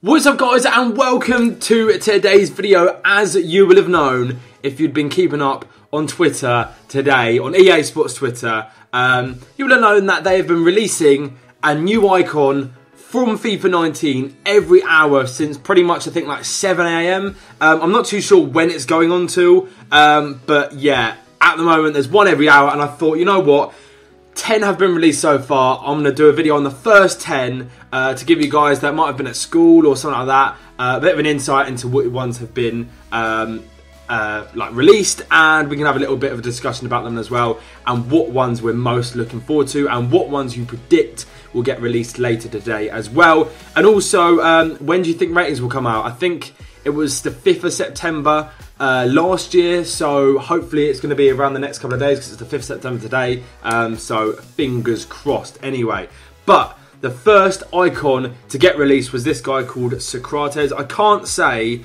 What's up guys, and welcome to today's video. As you will have known if you'd been keeping up on Twitter today, on EA Sports Twitter, you will have known that they have been releasing a new icon from FIFA 19 every hour since pretty much I think like 7 AM. I'm not too sure when it's going on to, but yeah, at the moment there's one every hour, and I thought, you know what, 10 have been released so far. I'm going to do a video on the first 10 to give you guys that might have been at school or something like that a bit of an insight into what ones have been like released, and we can have a little bit of a discussion about them as well, and what ones we're most looking forward to and what ones you predict will get released later today as well. And also, when do you think ratings will come out? I think it was the 5th of September last year, so hopefully it's going to be around the next couple of days because it's the 5th of September today, so fingers crossed anyway. But the first icon to get released was this guy called Socrates. I can't say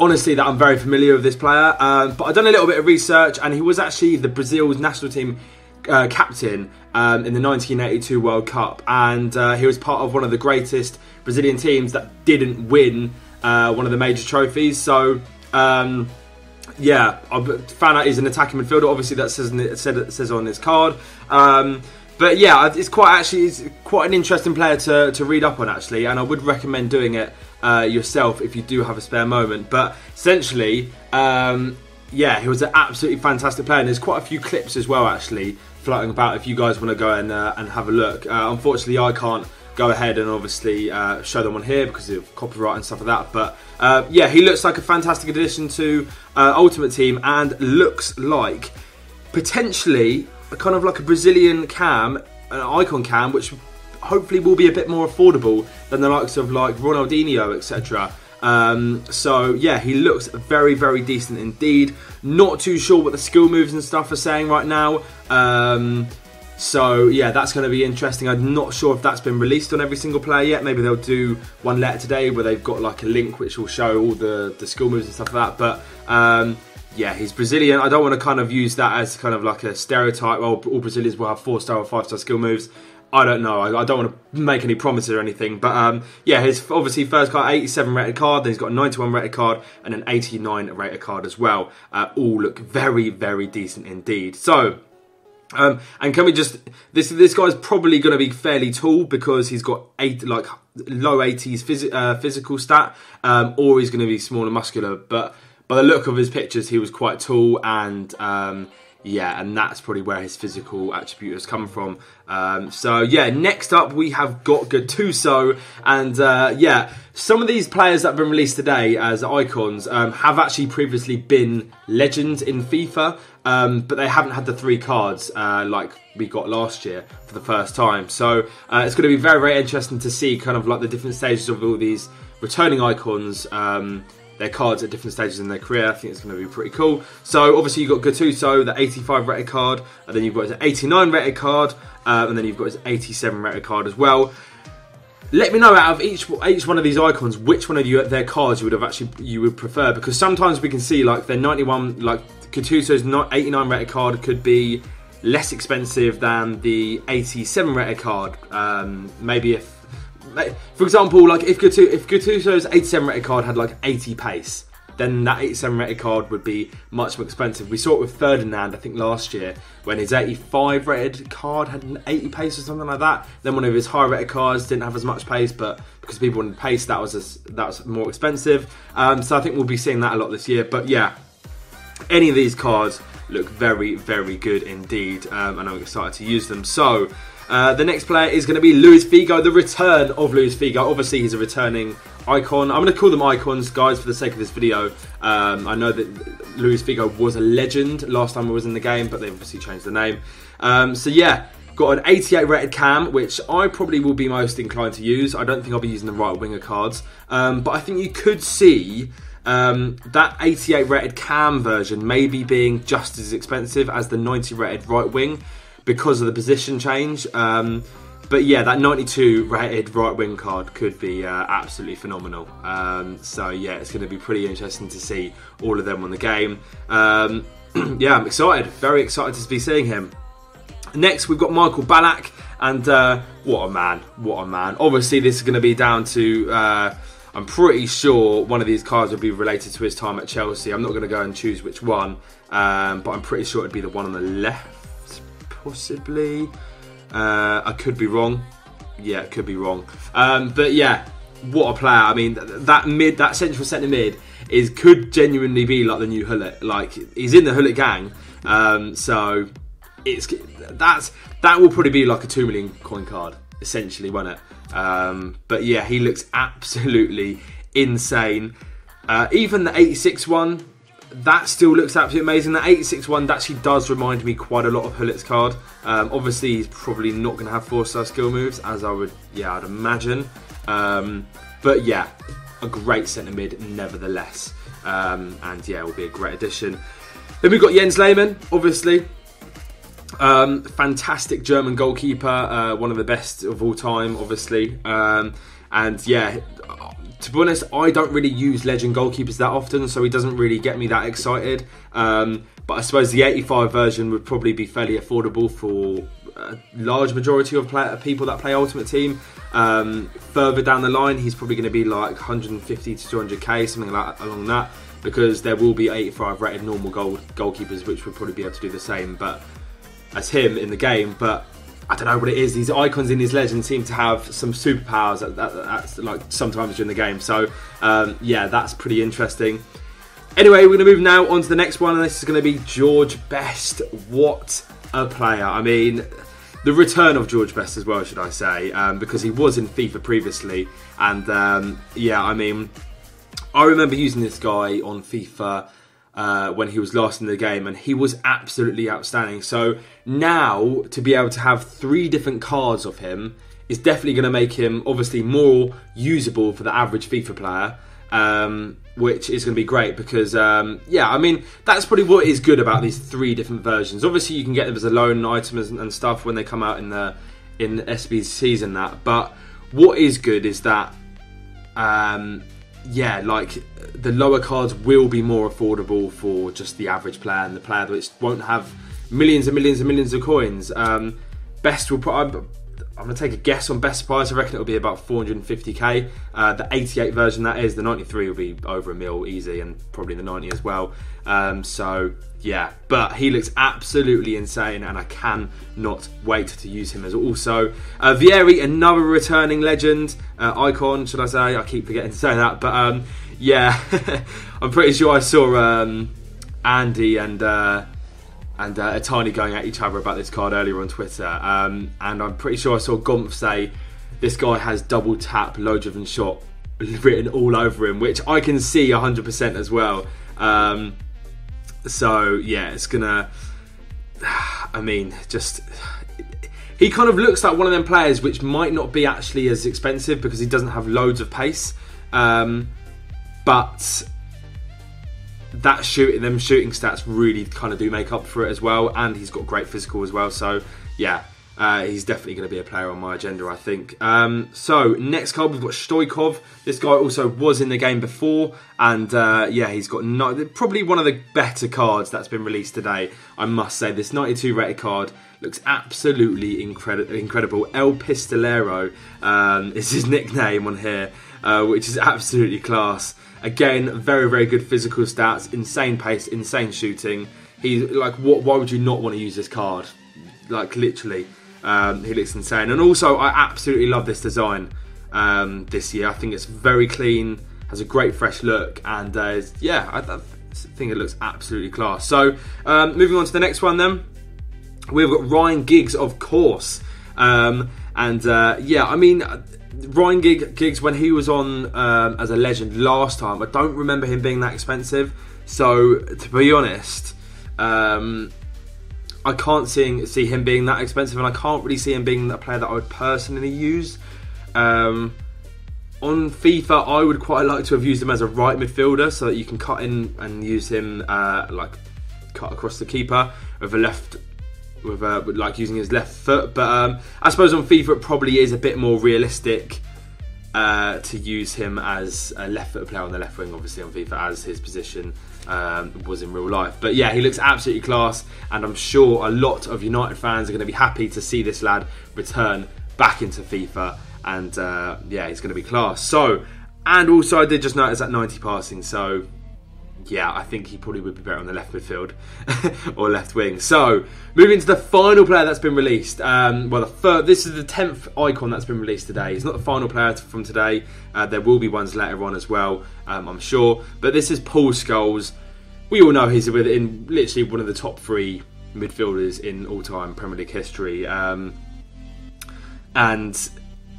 honestly that I'm very familiar with this player, but I've done a little bit of research, and he was actually the Brazil's national team captain in the 1982 World Cup, and he was part of one of the greatest Brazilian teams that didn't win one of the major trophies. So yeah, I found out he's an attacking midfielder. Obviously, that says on his card. But yeah, it's quite an interesting player to read up on actually, and I would recommend doing it yourself if you do have a spare moment. But essentially, yeah, he was an absolutely fantastic player, and there's quite a few clips as well actually floating about if you guys want to go and have a look. Unfortunately, I can't go ahead and obviously show them on here because of copyright and stuff like that. But yeah, he looks like a fantastic addition to Ultimate Team, and looks like potentially kind of like a Brazilian cam, an icon cam, which hopefully will be a bit more affordable than the likes of like Ronaldinho, etc. So yeah, he looks very, very decent indeed. Not too sure what the skill moves and stuff are saying right now. So yeah, that's going to be interesting. I'm not sure if that's been released on every single player yet. Maybe they'll do one later today where they've got like a link which will show all the skill moves and stuff like that. But yeah, he's Brazilian. I don't want to kind of use that as kind of like a stereotype. Well, all Brazilians will have 4-star or 5-star skill moves. I don't know. I don't want to make any promises or anything. But yeah, his obviously first card, 87 rated card. Then he's got a 91 rated card and an 89 rated card as well. All look very, very decent indeed. So, and can we just, this guy's probably going to be fairly tall because he's got low 80s physical stat, or he's going to be small and muscular. But by the look of his pictures, he was quite tall, and yeah, and that's probably where his physical attribute has come from. So yeah, next up we have got Gattuso, and yeah, some of these players that have been released today as icons have actually previously been legends in FIFA, but they haven't had the 3 cards like we got last year for the first time. So it's going to be very, very interesting to see kind of like the different stages of all these returning icons, their cards at different stages in their career. I think it's going to be pretty cool. So obviously you've got Gattuso, the 85 rated card, and then you've got his 89 rated card, and then you've got his 87 rated card as well. Let me know out of each one of these icons which one of their cards you would prefer, because sometimes we can see like their 91, like Gattuso's 89 rated card could be less expensive than the 87 rated card. Maybe if, for example, like if Gattuso's 87 rated card had like 80 pace, then that 87 rated card would be much more expensive. We saw it with Ferdinand, I think last year, when his 85 rated card had an 80 pace or something like that. Then one of his high rated cards didn't have as much pace, but because people wanted pace, that was more expensive. So I think we'll be seeing that a lot this year. But yeah, any of these cards look very, very good indeed, and I'm excited to use them. So the next player is going to be Luis Figo, the return of Luis Figo. Obviously, he's a returning icon. I'm going to call them icons, guys, for the sake of this video. I know that Luis Figo was a legend last time he was in the game, but they've obviously changed the name. So yeah, got an 88 rated cam, which I probably will be most inclined to use. I don't think I'll be using the right winger cards, but I think you could see that 88 rated cam version maybe being just as expensive as the 90 rated right wing, because of the position change. But yeah, that 92 rated right wing card could be absolutely phenomenal. So yeah, it's going to be pretty interesting to see all of them on the game. Yeah, I'm excited, very excited to be seeing him. Next, we've got Michael Ballack, and what a man, what a man. Obviously, this is going to be down to I'm pretty sure one of these cards would be related to his time at Chelsea. I'm not going to go and choose which one, but I'm pretty sure it'd be the one on the left, possibly. I could be wrong. Yeah, it could be wrong. But yeah, what a player. I mean, that central centre mid could genuinely be like the new Hullet. Like, he's in the Hullet gang. So that will probably be like a 2 million coin card, essentially, won't it? But yeah, he looks absolutely insane. Even the 86 one, that still looks absolutely amazing. The 86 one actually does remind me quite a lot of Hullet's card. Obviously, he's probably not going to have 4-star skill moves, as I'd imagine. But yeah, a great centre mid nevertheless. And yeah, it will be a great addition. Then we've got Jens Lehmann, obviously. Fantastic German goalkeeper, one of the best of all time, obviously. And yeah, to be honest, I don't really use legend goalkeepers that often, so he doesn't really get me that excited. But I suppose the 85 version would probably be fairly affordable for a large majority of people that play Ultimate Team. Further down the line, he's probably going to be like 150 to 200k, something like along that, because there will be 85 rated normal goalkeepers which would probably be able to do the same but as him in the game. But I don't know what it is. These icons in his legend seem to have some superpowers at like sometimes during the game. So yeah, that's pretty interesting. Anyway, we're going to move now on to the next one, and this is going to be George Best. What a player! I mean, the return of George Best as well, should I say, because he was in FIFA previously, and yeah, I mean, I remember using this guy on FIFA when he was last in the game, and he was absolutely outstanding. So now to be able to have 3 different cards of him is definitely going to make him obviously more usable for the average FIFA player, which is going to be great because yeah, I mean, that's probably what is good about these 3 different versions. Obviously you can get them as a loan item and stuff when they come out in SBCs and that, but what is good is that yeah, like the lower cards will be more affordable for just the average player and the player which won't have millions and millions and millions of coins. Best will probably, I'm going to take a guess on best price. I reckon it'll be about 450k. The 88 version, that is, the 93 will be over a mil easy, and probably the 90 as well. So yeah, but he looks absolutely insane, and I cannot wait to use him as also. Vieri, another returning legend, icon, should I say? I keep forgetting to say that, but yeah, I'm pretty sure I saw Andy and Atani going at each other about this card earlier on Twitter, and I'm pretty sure I saw Gomph say this guy has double tap, low driven shot written all over him, which I can see 100% as well. So yeah, it's gonna, I mean, just, he kind of looks like one of them players which might not be actually as expensive because he doesn't have loads of pace, but them shooting stats really kind of do make up for it as well, and he's got great physical as well. So yeah, he's definitely going to be a player on my agenda, I think. So next card, we've got Stoichkov. This guy also was in the game before, and yeah, he's got probably one of the better cards that's been released today, I must say. This 92 rated card looks absolutely incredible. El Pistolero is his nickname on here, which is absolutely class. Again, very, very good physical stats, insane pace, insane shooting. He's like, why would you not want to use this card? Like, literally, he looks insane. And also, I absolutely love this design this year. I think it's very clean, has a great fresh look, and yeah, I think it looks absolutely class. So, moving on to the next one then, we've got Ryan Giggs, of course. And yeah, I mean, Ryan Giggs, when he was on as a legend last time, I don't remember him being that expensive. So, to be honest, I can't see him being that expensive, and I can't really see him being a player that I would personally use. On FIFA, I would quite like to have used him as a right midfielder, so that you can cut in and use him like cut across the keeper with a left, with like using his left foot. But I suppose on FIFA it probably is a bit more realistic to use him as a left-footed player on the left wing, obviously on FIFA, as his position was in real life. But yeah, he looks absolutely class, and I'm sure a lot of United fans are going to be happy to see this lad return back into FIFA, and yeah, he's going to be class. So And also I did just notice that 90 passing, so yeah, I think he probably would be better on the left midfield or left wing. So, moving to the final player that's been released. This is the 10th icon that's been released today. It's not the final player from today. There will be ones later on as well, I'm sure. But this is Paul Scholes. We all know he's in literally one of the top 3 midfielders in all-time Premier League history. And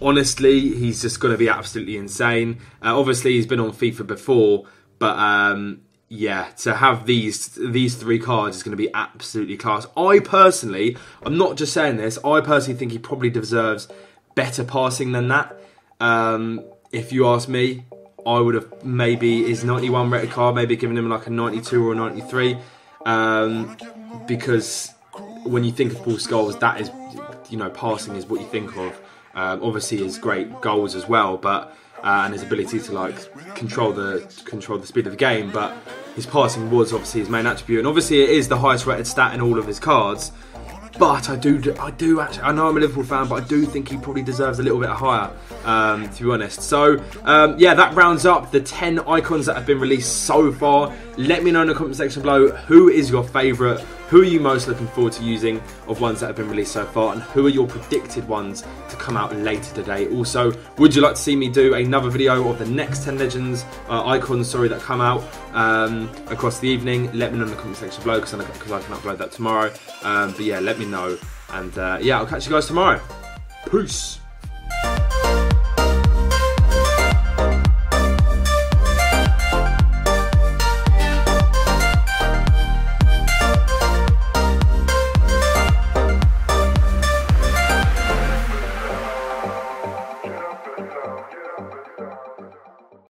honestly, he's just going to be absolutely insane. Obviously, he's been on FIFA before, but yeah, to have these 3 cards is going to be absolutely class. I'm not just saying this, I personally think he probably deserves better passing than that. If you ask me, I would have maybe his 91 rated card, maybe given him like a 92 or a 93. Because when you think of Paul Scholes, that is, passing is what you think of. Obviously his great goals as well, but and his ability to like control the speed of the game, but his passing was obviously his main attribute, and obviously it is the highest rated stat in all of his cards. But I do actually, I know I'm a Liverpool fan, but I do think he probably deserves a little bit higher, to be honest. So, yeah, that rounds up the 10 icons that have been released so far. Let me know in the comment section below, who is your favourite? Who are you most looking forward to using of ones that have been released so far? And who are your predicted ones to come out later today? Also, would you like to see me do another video of the next 10 Legends icons, that come out across the evening? Let me know in the comment section below, because I can upload that tomorrow. But yeah, let me know. And yeah, I'll catch you guys tomorrow. Peace.